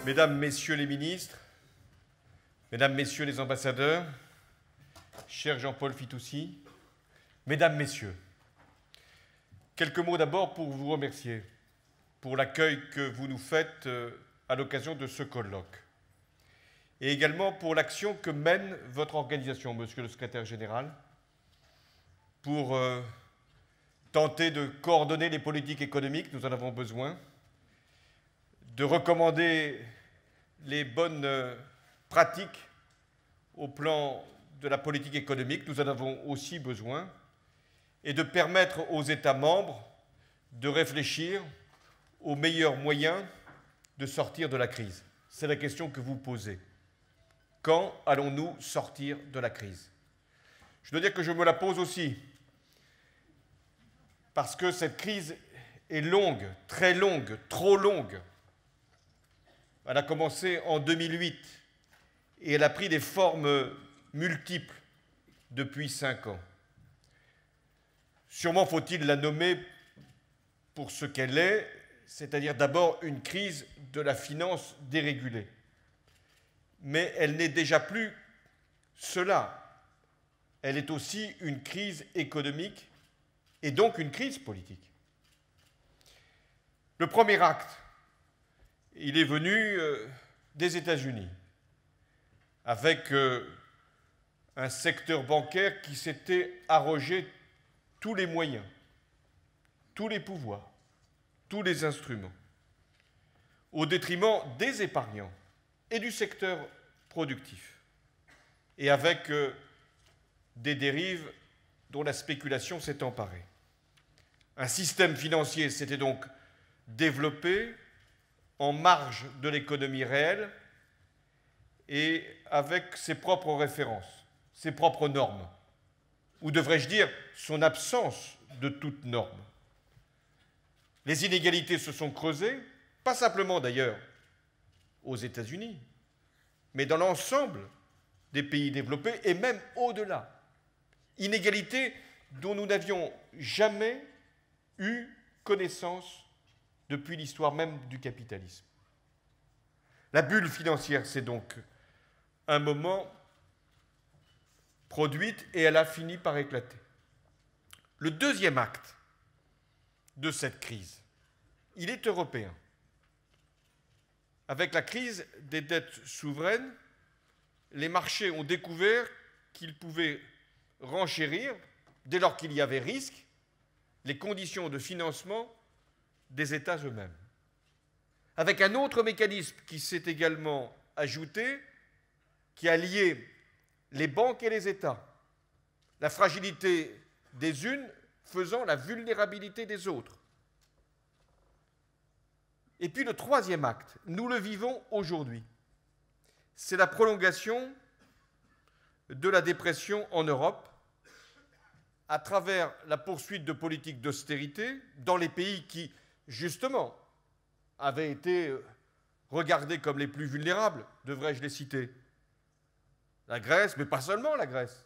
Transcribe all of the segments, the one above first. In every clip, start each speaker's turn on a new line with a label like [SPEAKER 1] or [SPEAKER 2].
[SPEAKER 1] Mesdames, Messieurs les ministres, Mesdames, Messieurs les ambassadeurs, cher Jean-Paul Fitoussi, Mesdames, Messieurs, quelques mots d'abord pour vous remercier pour l'accueil que vous nous faites à l'occasion de ce colloque et également pour l'action que mène votre organisation, Monsieur le Secrétaire général, pour tenter de coordonner les politiques économiques, nous en avons besoin, de recommander les bonnes pratiques au plan de la politique économique, nous en avons aussi besoin, et de permettre aux États membres de réfléchir aux meilleurs moyens de sortir de la crise. C'est la question que vous posez. Quand allons-nous sortir de la crise? Je dois dire que je me la pose aussi, parce que cette crise est longue, très longue, trop longue. Elle a commencé en 2008 et elle a pris des formes multiples depuis 5 ans. Sûrement faut-il la nommer pour ce qu'elle est, c'est-à-dire d'abord une crise de la finance dérégulée. Mais elle n'est déjà plus cela. Elle est aussi une crise économique et donc une crise politique. Le premier acte, il est venu des États-Unis, avec un secteur bancaire qui s'était arrogé tous les moyens, tous les pouvoirs, tous les instruments, au détriment des épargnants et du secteur productif, et avec des dérives dont la spéculation s'est emparée. Un système financier s'était donc développé en marge de l'économie réelle et avec ses propres références, ses propres normes, ou devrais-je dire son absence de toute norme. Les inégalités se sont creusées, pas simplement d'ailleurs aux États-Unis, mais dans l'ensemble des pays développés et même au-delà. Inégalités dont nous n'avions jamais eu connaissance depuis l'histoire même du capitalisme. La bulle financière s'est donc un moment produite et elle a fini par éclater. Le deuxième acte de cette crise, il est européen. Avec la crise des dettes souveraines, les marchés ont découvert qu'ils pouvaient renchérir, dès lors qu'il y avait risque, les conditions de financement des États eux-mêmes. Avec un autre mécanisme qui s'est également ajouté, qui a lié les banques et les États, la fragilité des unes faisant la vulnérabilité des autres. Et puis le troisième acte, nous le vivons aujourd'hui, c'est la prolongation de la dépression en Europe à travers la poursuite de politiques d'austérité dans les pays qui, justement, avaient été regardés comme les plus vulnérables, devrais-je les citer. La Grèce, mais pas seulement la Grèce.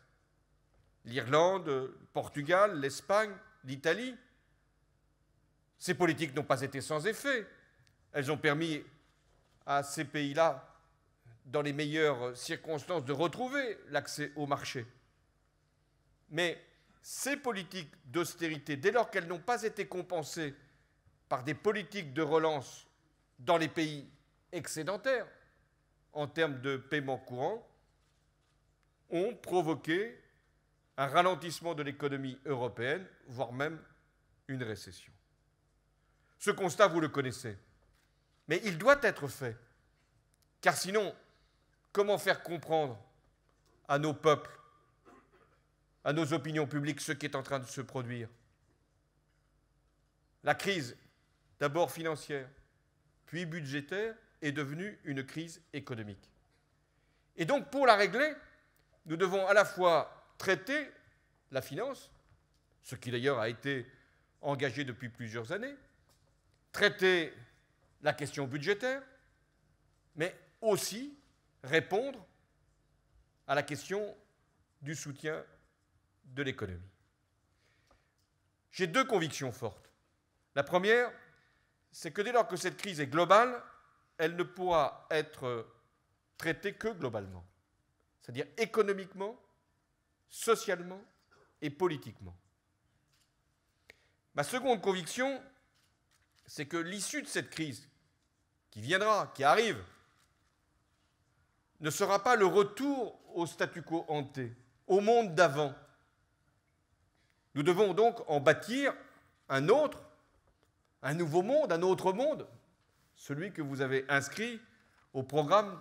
[SPEAKER 1] L'Irlande, le Portugal, l'Espagne, l'Italie. Ces politiques n'ont pas été sans effet. Elles ont permis à ces pays-là, dans les meilleures circonstances, de retrouver l'accès au marché. Mais ces politiques d'austérité, dès lors qu'elles n'ont pas été compensées par des politiques de relance dans les pays excédentaires, en termes de paiement courant, ont provoqué un ralentissement de l'économie européenne, voire même une récession. Ce constat, vous le connaissez. Mais il doit être fait, car sinon, comment faire comprendre à nos peuples, à nos opinions publiques, ce qui est en train de se produire? La crise, d'abord financière, puis budgétaire, est devenue une crise économique. Et donc, pour la régler, nous devons à la fois traiter la finance, ce qui d'ailleurs a été engagé depuis plusieurs années, traiter la question budgétaire, mais aussi répondre à la question du soutien de l'économie. J'ai 2 convictions fortes. La première, c'est que dès lors que cette crise est globale, elle ne pourra être traitée que globalement, c'est-à-dire économiquement, socialement et politiquement. Ma seconde conviction, c'est que l'issue de cette crise, qui viendra, qui arrive, ne sera pas le retour au statu quo ante, au monde d'avant. Nous devons donc en bâtir un autre, un nouveau monde, un autre monde, celui que vous avez inscrit au programme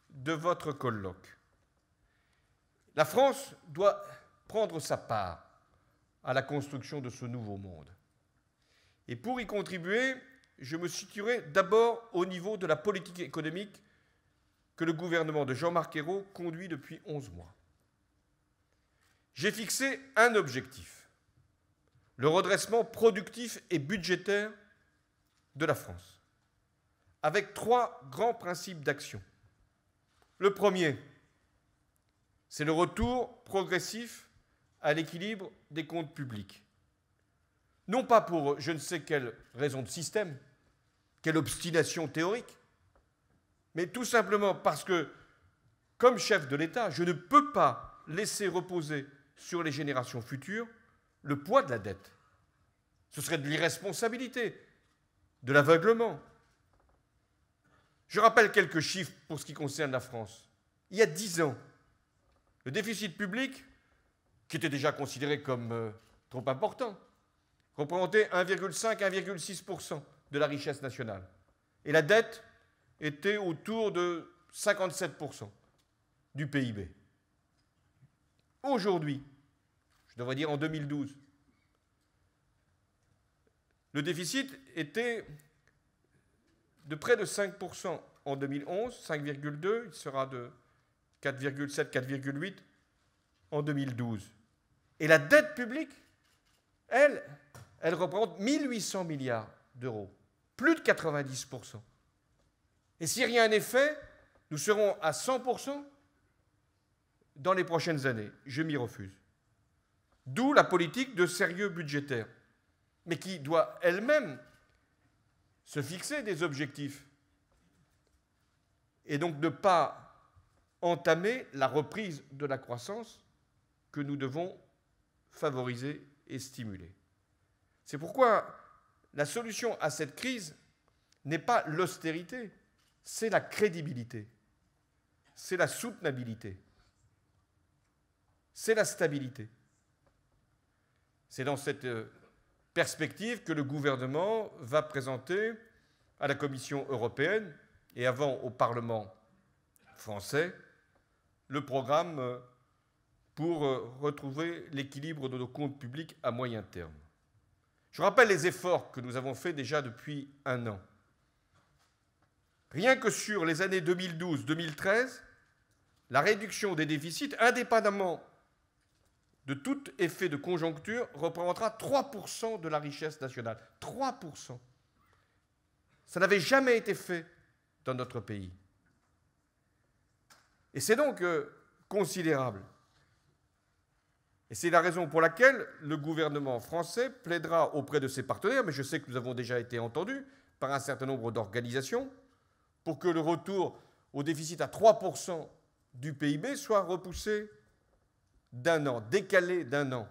[SPEAKER 1] de votre colloque. La France doit prendre sa part à la construction de ce nouveau monde. Et pour y contribuer, je me situerai d'abord au niveau de la politique économique que le gouvernement de Jean-Marc Ayrault conduit depuis 11 mois. J'ai fixé un objectif, le redressement productif et budgétaire de la France, avec 3 grands principes d'action. Le premier, c'est le retour progressif à l'équilibre des comptes publics. Non pas pour je ne sais quelle raison de système, quelle obstination théorique, mais tout simplement parce que, comme chef de l'État, je ne peux pas laisser reposer sur les générations futures le poids de la dette. Ce serait de l'irresponsabilité, de l'aveuglement. Je rappelle quelques chiffres pour ce qui concerne la France. Il y a 10 ans, le déficit public, qui était déjà considéré comme trop important, représentait 1,5-1,6% de la richesse nationale. Et la dette était autour de 57% du PIB. Aujourd'hui, je devrais dire en 2012, le déficit était de près de 5% en 2011, 5,2, il sera de 4,7, 4,8 en 2012. Et la dette publique, elle représente 1 800 milliards d'euros, plus de 90%. Et si rien n'est fait, nous serons à 100% dans les prochaines années. Je m'y refuse. D'où la politique de sérieux budgétaire, mais qui doit elle-même se fixer des objectifs et donc ne pas entamer la reprise de la croissance que nous devons favoriser et stimuler. C'est pourquoi la solution à cette crise n'est pas l'austérité, c'est la crédibilité, c'est la soutenabilité, c'est la stabilité. C'est dans cette perspective que le gouvernement va présenter à la Commission européenne et avant au Parlement français le programme pour retrouver l'équilibre de nos comptes publics à moyen terme. Je rappelle les efforts que nous avons faits déjà depuis 1 an. Rien que sur les années 2012-2013, la réduction des déficits, indépendamment de tout effet de conjoncture, représentera 3% de la richesse nationale. 3%. Ça n'avait jamais été fait dans notre pays. Et c'est donc considérable. Et c'est la raison pour laquelle le gouvernement français plaidera auprès de ses partenaires, mais je sais que nous avons déjà été entendus par un certain nombre d'organisations, pour que le retour au déficit à 3% du PIB soit repoussé d'1 an, décalé d'1 an.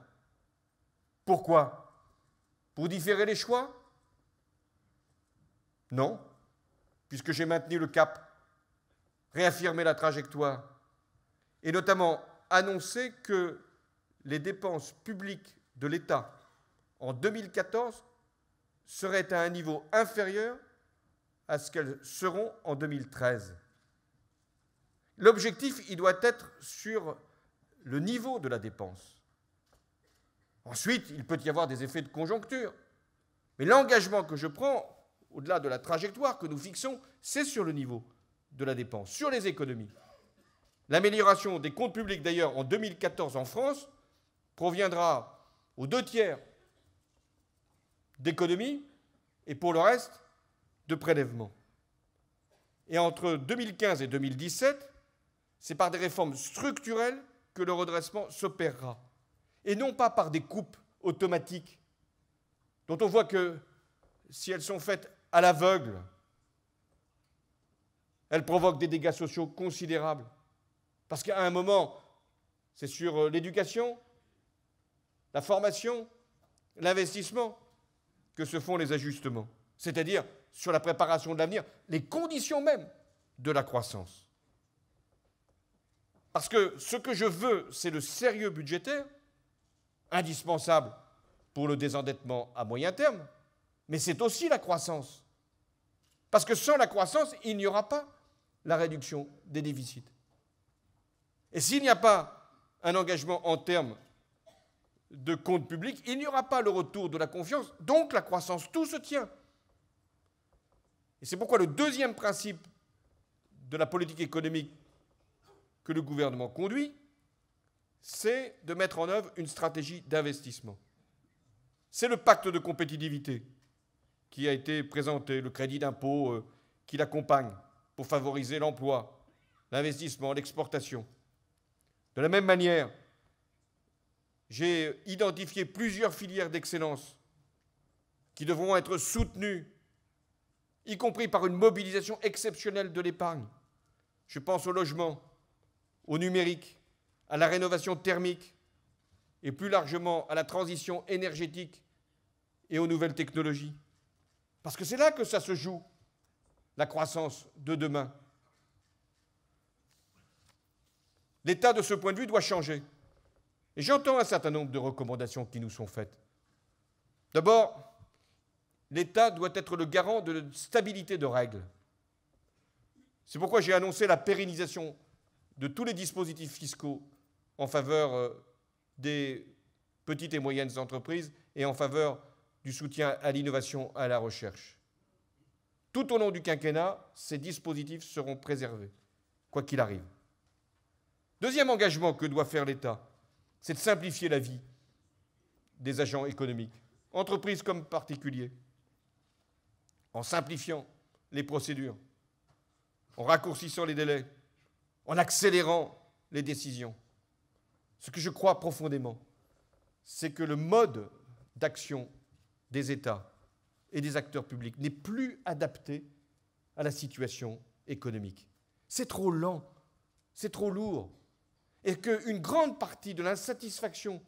[SPEAKER 1] Pourquoi? Pour différer les choix? Non, puisque j'ai maintenu le cap, réaffirmé la trajectoire, et notamment annoncé que les dépenses publiques de l'État en 2014 seraient à un niveau inférieur à ce qu'elles seront en 2013. L'objectif, il doit être sur le niveau de la dépense. Ensuite, il peut y avoir des effets de conjoncture. Mais l'engagement que je prends, au-delà de la trajectoire que nous fixons, c'est sur le niveau de la dépense, sur les économies. L'amélioration des comptes publics, d'ailleurs, en 2014 en France, proviendra aux 2/3 d'économies et pour le reste, de prélèvements. Et entre 2015 et 2017, c'est par des réformes structurelles que le redressement s'opérera, et non pas par des coupes automatiques, dont on voit que si elles sont faites à l'aveugle, Elle provoque des dégâts sociaux considérables. Parce qu'à un moment, c'est sur l'éducation, la formation, l'investissement que se font les ajustements. C'est-à-dire sur la préparation de l'avenir, les conditions mêmes de la croissance. Parce que ce que je veux, c'est le sérieux budgétaire, indispensable pour le désendettement à moyen terme, mais c'est aussi la croissance. Parce que sans la croissance, il n'y aura pas la réduction des déficits. Et s'il n'y a pas un engagement en termes de compte public, il n'y aura pas le retour de la confiance, donc la croissance. Tout se tient. Et c'est pourquoi le deuxième principe de la politique économique que le gouvernement conduit, c'est de mettre en œuvre une stratégie d'investissement. C'est le pacte de compétitivité qui a été présenté, le crédit d'impôt qui l'accompagne pour favoriser l'emploi, l'investissement, l'exportation. De la même manière, j'ai identifié plusieurs filières d'excellence qui devront être soutenues, y compris par une mobilisation exceptionnelle de l'épargne. Je pense au logement, au numérique, à la rénovation thermique et plus largement à la transition énergétique et aux nouvelles technologies. Parce que c'est là que ça se joue, la croissance de demain. L'État, de ce point de vue, doit changer. Et j'entends un certain nombre de recommandations qui nous sont faites. D'abord, l'État doit être le garant de la stabilité de règles. C'est pourquoi j'ai annoncé la pérennisation de tous les dispositifs fiscaux en faveur des petites et moyennes entreprises et en faveur du soutien à l'innovation et à la recherche. Tout au long du quinquennat, ces dispositifs seront préservés, quoi qu'il arrive. Deuxième engagement que doit faire l'État, c'est de simplifier la vie des agents économiques, entreprises comme particuliers, en simplifiant les procédures, en raccourcissant les délais, en accélérant les décisions. Ce que je crois profondément, c'est que le mode d'action des États et des acteurs publics n'est plus adapté à la situation économique. C'est trop lent, c'est trop lourd. Et qu'une grande partie de l'insatisfaction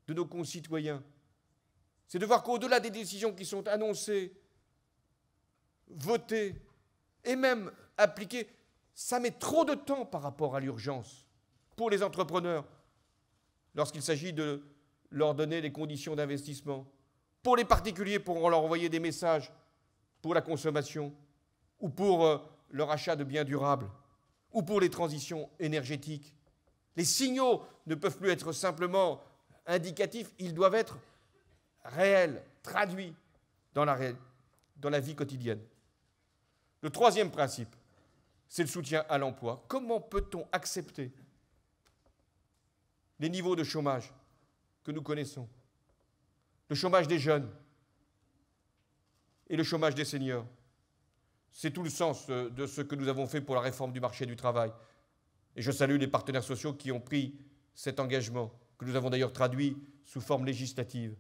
[SPEAKER 1] de nos concitoyens, c'est de voir qu'au-delà des décisions qui sont annoncées, votées et même appliquées, ça met trop de temps par rapport à l'urgence pour les entrepreneurs lorsqu'il s'agit de leur donner les conditions d'investissement, pour les particuliers pour leur envoyer des messages pour la consommation ou pour leur achat de biens durables ou pour les transitions énergétiques. Les signaux ne peuvent plus être simplement indicatifs, ils doivent être réels, traduits dans la vie quotidienne. Le troisième principe, c'est le soutien à l'emploi. Comment peut-on accepter les niveaux de chômage que nous connaissons, le chômage des jeunes et le chômage des seniors? C'est tout le sens de ce que nous avons fait pour la réforme du marché du travail. Et je salue les partenaires sociaux qui ont pris cet engagement, que nous avons d'ailleurs traduit sous forme législative.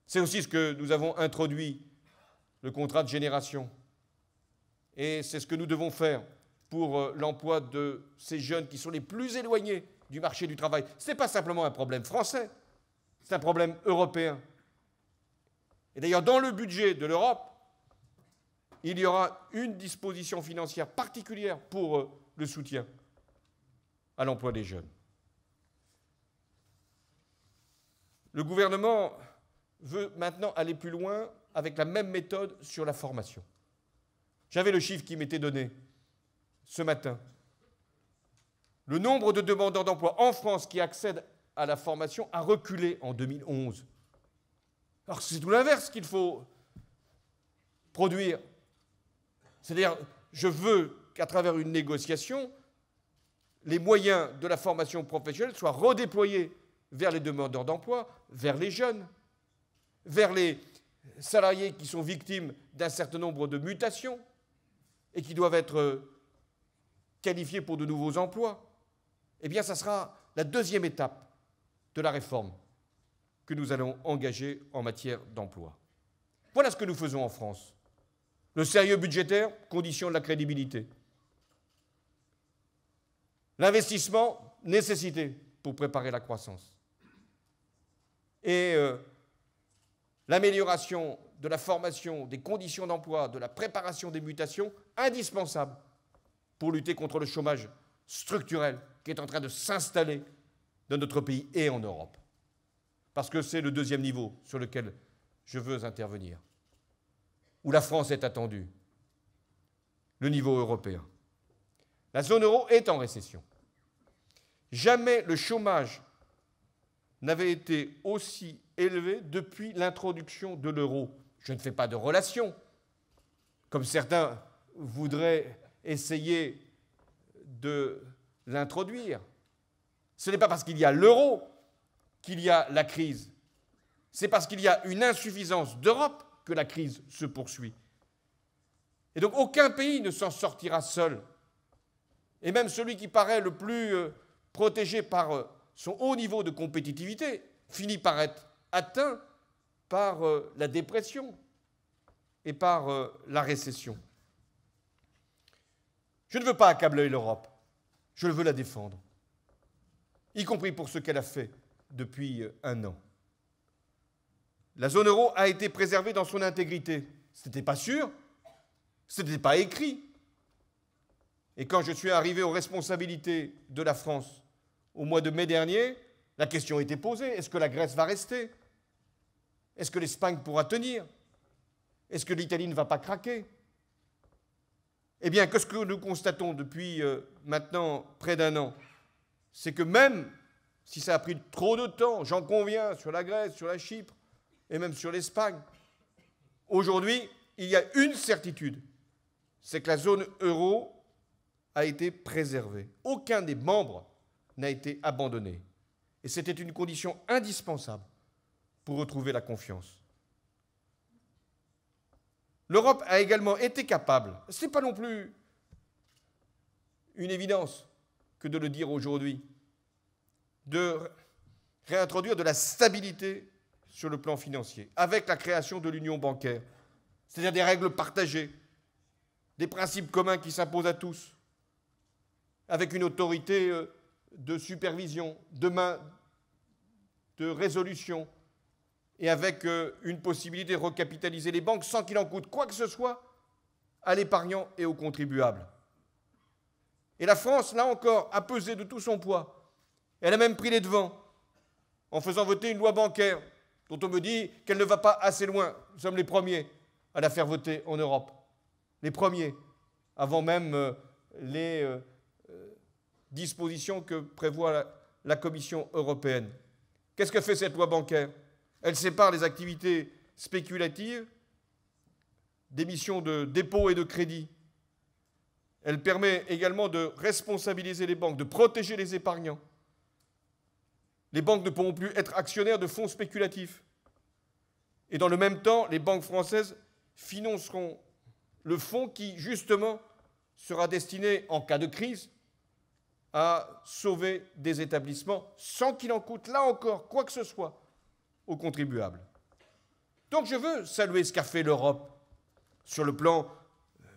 [SPEAKER 1] C'est aussi ce que nous avons introduit, le contrat de génération. Et c'est ce que nous devons faire pour l'emploi de ces jeunes qui sont les plus éloignés du marché du travail. Ce n'est pas simplement un problème français, c'est un problème européen. Et d'ailleurs, dans le budget de l'Europe, il y aura une disposition financière particulière pour le soutien à l'emploi des jeunes. Le gouvernement veut maintenant aller plus loin avec la même méthode sur la formation. J'avais le chiffre qui m'était donné ce matin. Le nombre de demandeurs d'emploi en France qui accèdent à la formation a reculé en 2011. Alors c'est tout l'inverse qu'il faut produire. C'est-à-dire, je veux qu'à travers une négociation, les moyens de la formation professionnelle soient redéployés vers les demandeurs d'emploi, vers les jeunes, vers les salariés qui sont victimes d'un certain nombre de mutations et qui doivent être qualifiés pour de nouveaux emplois. Eh bien, ça sera la deuxième étape de la réforme que nous allons engager en matière d'emploi. Voilà ce que nous faisons en France. Le sérieux budgétaire, condition de la crédibilité. l'investissement nécessité pour préparer la croissance. Et l'amélioration de la formation, des conditions d'emploi, de la préparation des mutations, indispensable pour lutter contre le chômage structurel qui est en train de s'installer dans notre pays et en Europe. Parce que c'est le deuxième niveau sur lequel je veux intervenir, où la France est attendue, le niveau européen. La zone euro est en récession. Jamais le chômage n'avait été aussi élevé depuis l'introduction de l'euro. Je ne fais pas de relation, comme certains voudraient essayer de l'introduire. Ce n'est pas parce qu'il y a l'euro qu'il y a la crise. C'est parce qu'il y a une insuffisance d'Europe que la crise se poursuit. Et donc aucun pays ne s'en sortira seul. Et même celui qui paraît le plus protégé par son haut niveau de compétitivité finit par être atteint par la dépression et par la récession. Je ne veux pas accabler l'Europe, je veux la défendre, y compris pour ce qu'elle a fait depuis un an. La zone euro a été préservée dans son intégrité. Ce n'était pas sûr, ce n'était pas écrit. Et quand je suis arrivé aux responsabilités de la France au mois de mai dernier, la question était posée. Est-ce que la Grèce va rester? Est-ce que l'Espagne pourra tenir? Est-ce que l'Italie ne va pas craquer? Eh bien, que ce que nous constatons depuis maintenant près d'un an, c'est que même si ça a pris trop de temps, j'en conviens, sur la Grèce, sur la Chypre et même sur l'Espagne, aujourd'hui, il y a une certitude, c'est que la zone euro a été préservée. Aucun des membres n'a été abandonné. Et c'était une condition indispensable pour retrouver la confiance. L'Europe a également été capable, ce n'est pas non plus une évidence que de le dire aujourd'hui, de réintroduire de la stabilité sur le plan financier, avec la création de l'union bancaire, c'est-à-dire des règles partagées, des principes communs qui s'imposent à tous, avec une autorité de supervision, de résolution, et avec une possibilité de recapitaliser les banques sans qu'il en coûte quoi que ce soit à l'épargnant et aux contribuables. Et la France, là encore, a pesé de tout son poids. Elle a même pris les devants en faisant voter une loi bancaire dont on me dit qu'elle ne va pas assez loin. Nous sommes les premiers à la faire voter en Europe. Les premiers, avant même les dispositions que prévoit la Commission européenne. Qu'est-ce que fait cette loi bancaire? Elle sépare les activités spéculatives d'émissions de dépôt et de crédit. Elle permet également de responsabiliser les banques, de protéger les épargnants. Les banques ne pourront plus être actionnaires de fonds spéculatifs. Et dans le même temps, les banques françaises financeront le fonds qui, justement, sera destiné, en cas de crise, à sauver des établissements sans qu'il en coûte, là encore, quoi que ce soit aux contribuables. Donc je veux saluer ce qu'a fait l'Europe sur le plan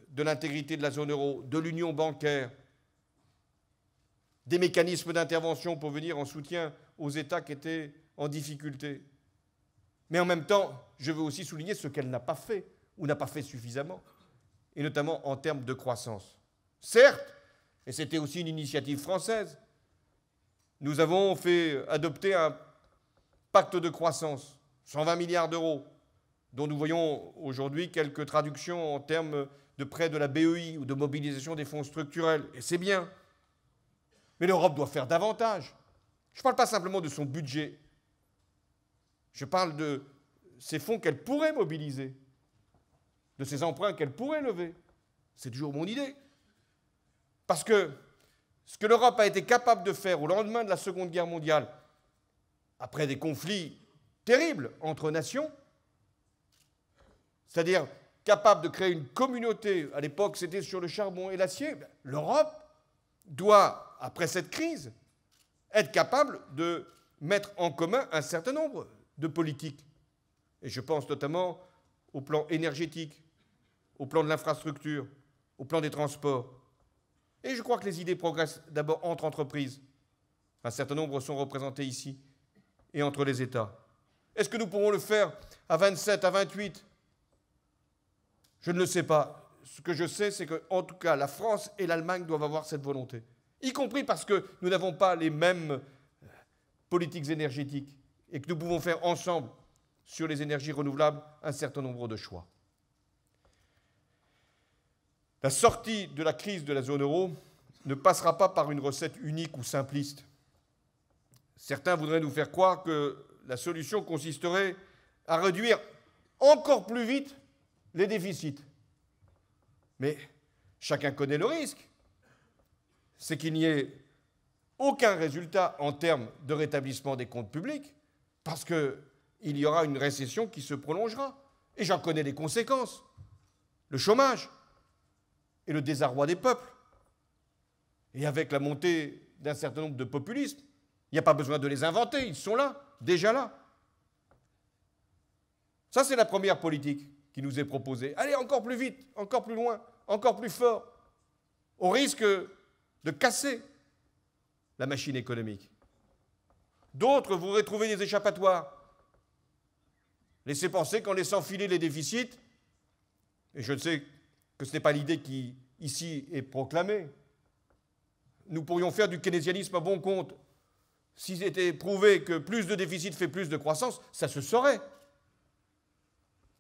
[SPEAKER 1] de l'intégrité de la zone euro, de l'union bancaire, des mécanismes d'intervention pour venir en soutien aux États qui étaient en difficulté. Mais en même temps, je veux aussi souligner ce qu'elle n'a pas fait, ou n'a pas fait suffisamment, et notamment en termes de croissance. Certes, et c'était aussi une initiative française, nous avons fait adopter un pacte de croissance, 120 milliards d'euros, dont nous voyons aujourd'hui quelques traductions en termes de prêts de la BEI ou de mobilisation des fonds structurels. Et c'est bien. Mais l'Europe doit faire davantage. Je ne parle pas simplement de son budget. Je parle de ces fonds qu'elle pourrait mobiliser, de ces emprunts qu'elle pourrait lever. C'est toujours mon idée. Parce que ce que l'Europe a été capable de faire au lendemain de la Seconde Guerre mondiale, après des conflits terribles entre nations, c'est-à-dire capable de créer une communauté, à l'époque c'était sur le charbon et l'acier, l'Europe doit, après cette crise, être capable de mettre en commun un certain nombre de politiques. Et je pense notamment au plan énergétique, au plan de l'infrastructure, au plan des transports. Et je crois que les idées progressent d'abord entre entreprises. Un certain nombre sont représentés ici, et entre les États. Est-ce que nous pourrons le faire à 27, à 28? Je ne le sais pas. Ce que je sais, c'est qu'en tout cas, la France et l'Allemagne doivent avoir cette volonté. Y compris parce que nous n'avons pas les mêmes politiques énergétiques et que nous pouvons faire ensemble, sur les énergies renouvelables, un certain nombre de choix. La sortie de la crise de la zone euro ne passera pas par une recette unique ou simpliste. Certains voudraient nous faire croire que la solution consisterait à réduire encore plus vite les déficits. Mais chacun connaît le risque. C'est qu'il n'y ait aucun résultat en termes de rétablissement des comptes publics, parce qu'il y aura une récession qui se prolongera. Et j'en connais les conséquences. Le chômage et le désarroi des peuples. Et avec la montée d'un certain nombre de populismes, il n'y a pas besoin de les inventer, ils sont là, déjà là. Ça, c'est la première politique qui nous est proposée. Allez, encore plus vite, encore plus loin, encore plus fort, au risque de casser la machine économique. D'autres voudraient trouver des échappatoires. Laisser penser qu'en laissant filer les déficits, et je sais que ce n'est pas l'idée qui, ici, est proclamée, nous pourrions faire du keynésianisme à bon compte. S'il était prouvé que plus de déficit fait plus de croissance, ça se saurait.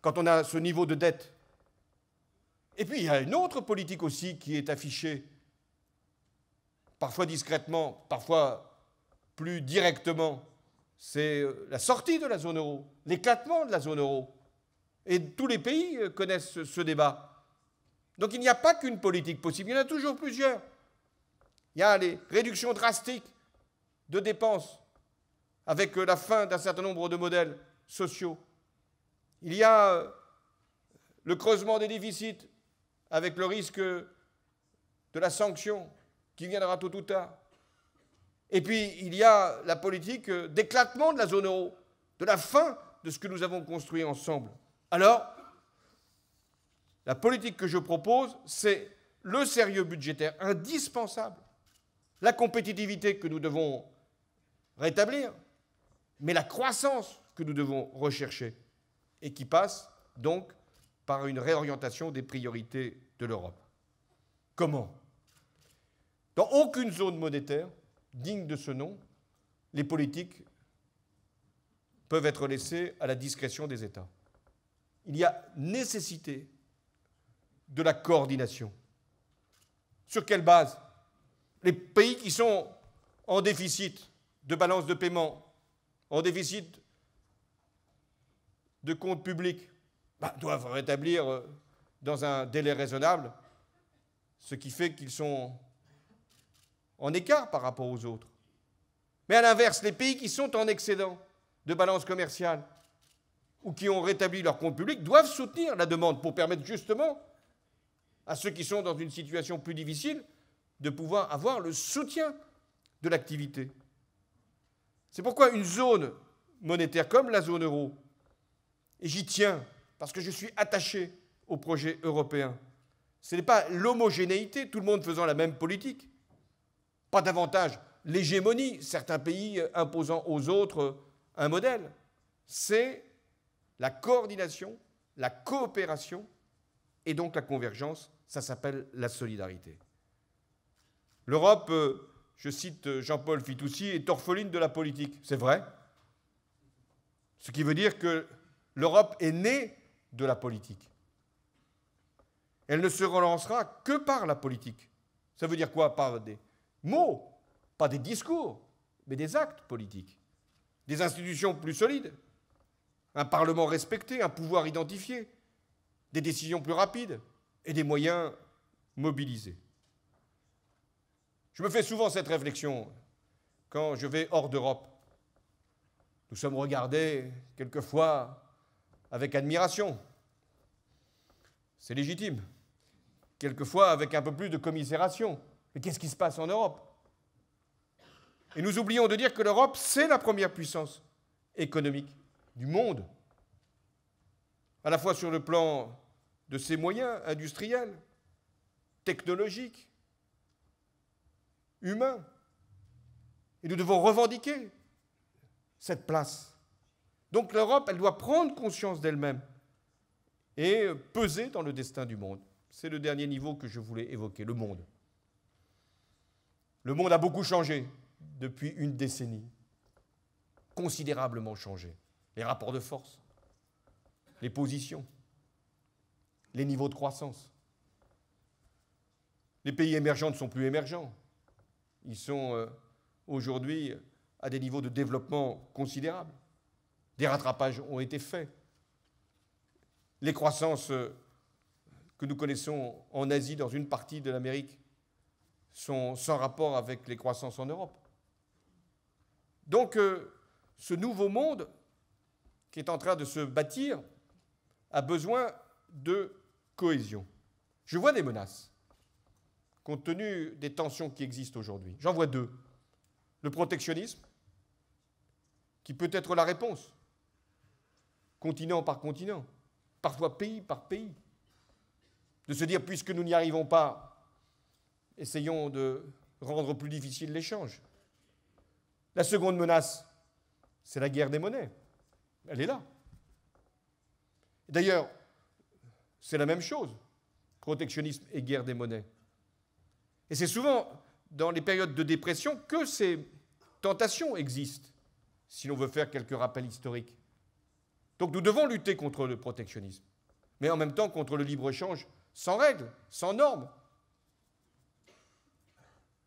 [SPEAKER 1] Quand on a ce niveau de dette. Et puis il y a une autre politique aussi qui est affichée, parfois discrètement, parfois plus directement, c'est la sortie de la zone euro, l'éclatement de la zone euro. Et tous les pays connaissent ce débat. Donc il n'y a pas qu'une politique possible, il y en a toujours plusieurs. Il y a les réductions drastiques de dépenses avec la fin d'un certain nombre de modèles sociaux. Il y a le creusement des déficits avec le risque de la sanction qui viendra tôt ou tard. Et puis, il y a la politique d'éclatement de la zone euro, de la fin de ce que nous avons construit ensemble. Alors, la politique que je propose, c'est le sérieux budgétaire indispensable, la compétitivité que nous devons rétablir, mais la croissance que nous devons rechercher, et qui passe donc par une réorientation des priorités de l'Europe. Comment? Dans aucune zone monétaire digne de ce nom, les politiques peuvent être laissées à la discrétion des États. Il y a nécessité de la coordination. Sur quelle base? Les pays qui sont en déficit de balance de paiement, en déficit de comptes publics, doivent rétablir dans un délai raisonnable, ce qui fait qu'ils sont en écart par rapport aux autres. Mais à l'inverse, les pays qui sont en excédent de balance commerciale ou qui ont rétabli leurs comptes publics doivent soutenir la demande pour permettre justement à ceux qui sont dans une situation plus difficile de pouvoir avoir le soutien de l'activité. C'est pourquoi une zone monétaire comme la zone euro, et j'y tiens parce que je suis attaché au projet européen, ce n'est pas l'homogénéité, tout le monde faisant la même politique, pas davantage l'hégémonie, certains pays imposant aux autres un modèle, c'est la coordination, la coopération et donc la convergence, ça s'appelle la solidarité. L'Europe, je cite Jean-Paul Fitoussi, est orpheline de la politique. C'est vrai. Ce qui veut dire que l'Europe est née de la politique. Elle ne se relancera que par la politique. Ça veut dire quoi? Par des mots, pas des discours, mais des actes politiques. Des institutions plus solides, un Parlement respecté, un pouvoir identifié, des décisions plus rapides et des moyens mobilisés. Je me fais souvent cette réflexion quand je vais hors d'Europe. Nous sommes regardés quelquefois avec admiration. C'est légitime. Quelquefois avec un peu plus de commisération. Mais qu'est-ce qui se passe en Europe? Et nous oublions de dire que l'Europe, c'est la première puissance économique du monde, à la fois sur le plan de ses moyens industriels, technologiques, humain. Et nous devons revendiquer cette place. Donc l'Europe, elle doit prendre conscience d'elle-même et peser dans le destin du monde. C'est le dernier niveau que je voulais évoquer, le monde. Le monde a beaucoup changé depuis une décennie, considérablement changé. Les rapports de force, les positions, les niveaux de croissance. Les pays émergents ne sont plus émergents. Ils sont aujourd'hui à des niveaux de développement considérables. Des rattrapages ont été faits. Les croissances que nous connaissons en Asie, dans une partie de l'Amérique, sont sans rapport avec les croissances en Europe. Donc, ce nouveau monde qui est en train de se bâtir a besoin de cohésion. Je vois des menaces, compte tenu des tensions qui existent aujourd'hui. J'en vois deux. Le protectionnisme, qui peut être la réponse, continent par continent, parfois pays par pays. De se dire, puisque nous n'y arrivons pas, essayons de rendre plus difficile l'échange. La seconde menace, c'est la guerre des monnaies. Elle est là. D'ailleurs, c'est la même chose, protectionnisme et guerre des monnaies. Et c'est souvent dans les périodes de dépression que ces tentations existent, si l'on veut faire quelques rappels historiques. Donc nous devons lutter contre le protectionnisme, mais en même temps contre le libre-échange sans règles, sans normes.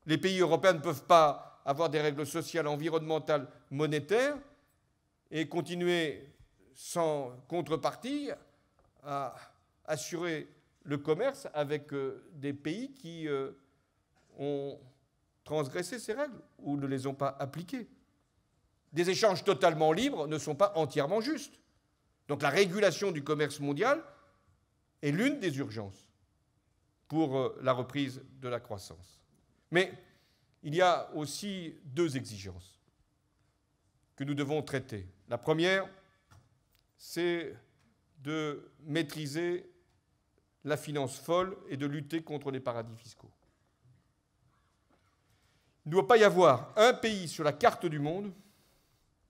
[SPEAKER 1] Les pays européens ne peuvent pas avoir des règles sociales, environnementales, monétaires et continuer sans contrepartie à assurer le commerce avec des pays qui ont transgressé ces règles ou ne les ont pas appliquées. Des échanges totalement libres ne sont pas entièrement justes. Donc la régulation du commerce mondial est l'une des urgences pour la reprise de la croissance. Mais il y a aussi deux exigences que nous devons traiter. La première, c'est de maîtriser la finance folle et de lutter contre les paradis fiscaux. Il ne doit pas y avoir un pays sur la carte du monde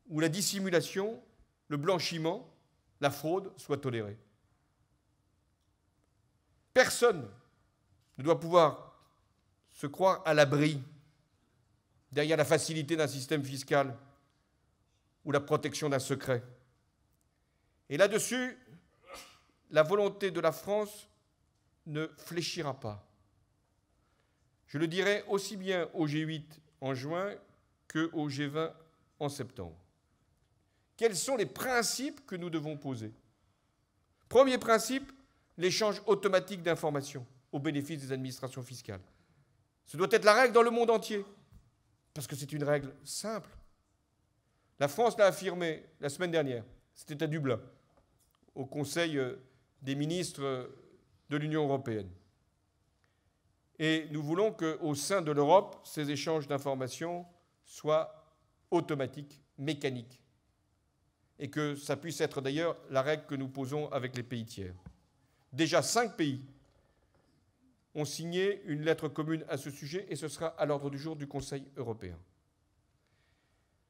[SPEAKER 1] où la dissimulation, le blanchiment, la fraude soient tolérés. Personne ne doit pouvoir se croire à l'abri derrière la facilité d'un système fiscal ou la protection d'un secret. Et là-dessus, la volonté de la France ne fléchira pas. Je le dirai aussi bien au G8 en juin qu'au G20 en septembre. Quels sont les principes que nous devons poser? Premier principe, l'échange automatique d'informations au bénéfice des administrations fiscales. Ce doit être la règle dans le monde entier, parce que c'est une règle simple. La France l'a affirmé la semaine dernière, c'était à Dublin, au Conseil des ministres de l'Union européenne. Et nous voulons qu'au sein de l'Europe, ces échanges d'informations soient automatiques, mécaniques, et que ça puisse être d'ailleurs la règle que nous posons avec les pays tiers. Déjà 5 pays ont signé une lettre commune à ce sujet et ce sera à l'ordre du jour du Conseil européen.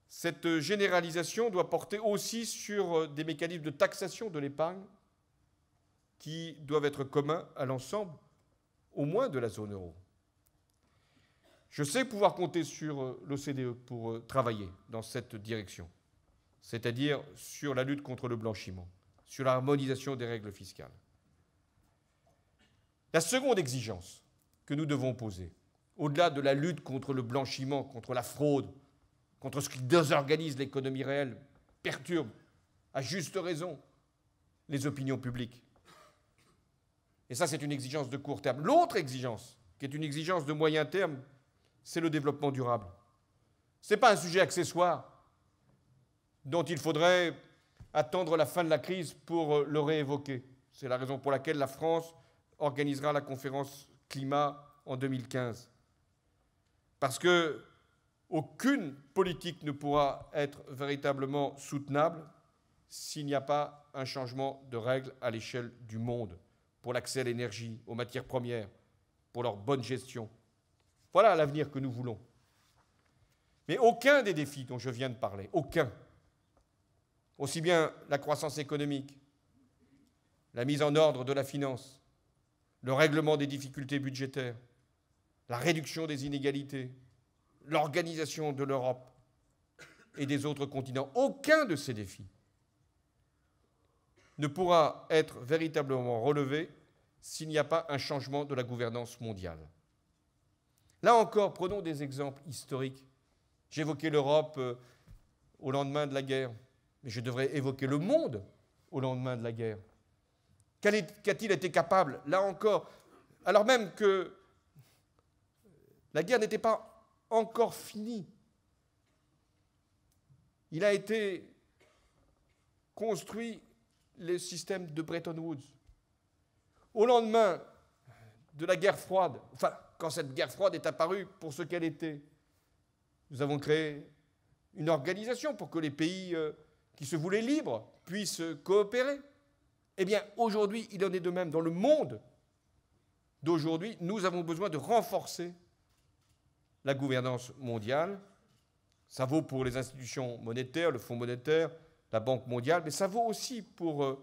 [SPEAKER 1] Cette généralisation doit porter aussi sur des mécanismes de taxation de l'épargne qui doivent être communs à l'ensemble, au moins de la zone euro. Je sais pouvoir compter sur l'OCDE pour travailler dans cette direction, c'est-à-dire sur la lutte contre le blanchiment, sur l'harmonisation des règles fiscales. La seconde exigence que nous devons poser, au-delà de la lutte contre le blanchiment, contre la fraude, contre ce qui désorganise l'économie réelle, perturbe, à juste raison, les opinions publiques. Et ça, c'est une exigence de court terme. L'autre exigence, qui est une exigence de moyen terme, c'est le développement durable. Ce n'est pas un sujet accessoire dont il faudrait attendre la fin de la crise pour le réévoquer. C'est la raison pour laquelle la France organisera la conférence climat en 2015. Parce qu'aucune politique ne pourra être véritablement soutenable s'il n'y a pas un changement de règles à l'échelle du monde pour l'accès à l'énergie, aux matières premières, pour leur bonne gestion, Voilà l'avenir que nous voulons. Mais aucun des défis dont je viens de parler, aucun, aussi bien la croissance économique, la mise en ordre de la finance, le règlement des difficultés budgétaires, la réduction des inégalités, l'organisation de l'Europe et des autres continents, aucun de ces défis ne pourra être véritablement relevé s'il n'y a pas un changement de la gouvernance mondiale. Là encore, prenons des exemples historiques. J'évoquais l'Europe au lendemain de la guerre, mais je devrais évoquer le monde au lendemain de la guerre. Qu'a-t-il été capable, là encore, alors même que la guerre n'était pas encore finie? Il a été construit le système de Bretton Woods. Au lendemain de la guerre froide, enfin, quand cette guerre froide est apparue pour ce qu'elle était, nous avons créé une organisation pour que les pays qui se voulaient libres puissent coopérer. Eh bien, aujourd'hui, il en est de même. Dans le monde d'aujourd'hui, nous avons besoin de renforcer la gouvernance mondiale. Ça vaut pour les institutions monétaires, le Fonds monétaire, la Banque mondiale, mais ça vaut aussi pour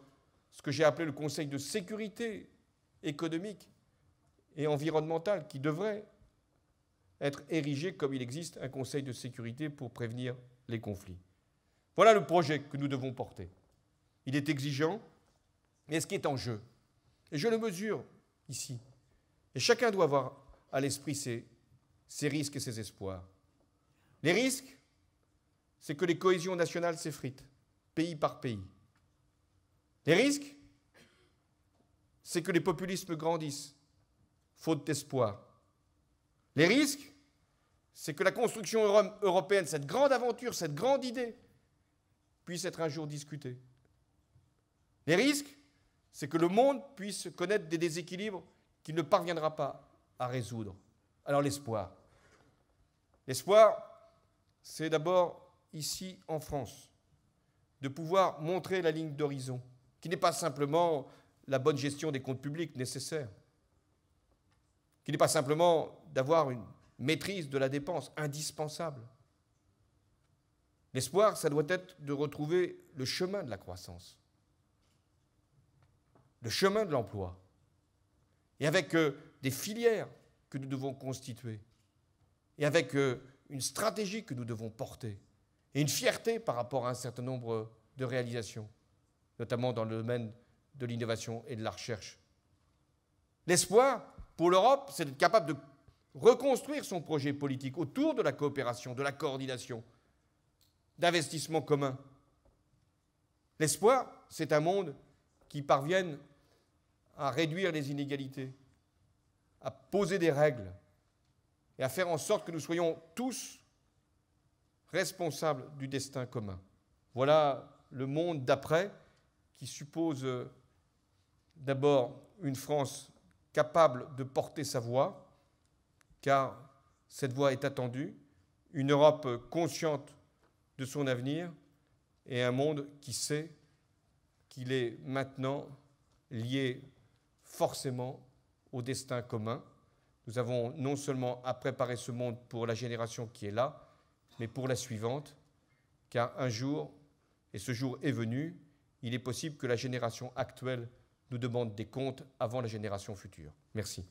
[SPEAKER 1] ce que j'ai appelé le Conseil de sécurité économique et environnementale, qui devrait être érigé comme il existe un Conseil de sécurité pour prévenir les conflits. Voilà le projet que nous devons porter. Il est exigeant, mais ce qui est en jeu, et je le mesure ici, et chacun doit avoir à l'esprit ses risques et ses espoirs. Les risques, c'est que les cohésions nationales s'effritent, pays par pays. Les risques, c'est que les populismes grandissent, faute d'espoir. Les risques, c'est que la construction européenne, cette grande aventure, cette grande idée, puisse être un jour discutée. Les risques, c'est que le monde puisse connaître des déséquilibres qu'il ne parviendra pas à résoudre. Alors l'espoir. L'espoir, c'est d'abord, ici en France, de pouvoir montrer la ligne d'horizon, qui n'est pas simplement la bonne gestion des comptes publics nécessaires, qui n'est pas simplement d'avoir une maîtrise de la dépense indispensable. L'espoir, ça doit être de retrouver le chemin de la croissance, le chemin de l'emploi, et avec des filières que nous devons constituer, et avec une stratégie que nous devons porter, et une fierté par rapport à un certain nombre de réalisations, notamment dans le domaine de l'innovation et de la recherche. L'espoir pour l'Europe, c'est d'être capable de reconstruire son projet politique autour de la coopération, de la coordination, d'investissements communs. L'espoir, c'est un monde qui parvienne à réduire les inégalités, à poser des règles et à faire en sorte que nous soyons tous responsables du destin commun. Voilà le monde d'après qui suppose d'abord une France capable de porter sa voix, car cette voix est attendue, une Europe consciente de son avenir et un monde qui sait qu'il est maintenant lié forcément au destin commun. Nous avons non seulement à préparer ce monde pour la génération qui est là, mais pour la suivante, car un jour, et ce jour est venu, il est possible que la génération actuelle nous demande des comptes avant la génération future. Merci.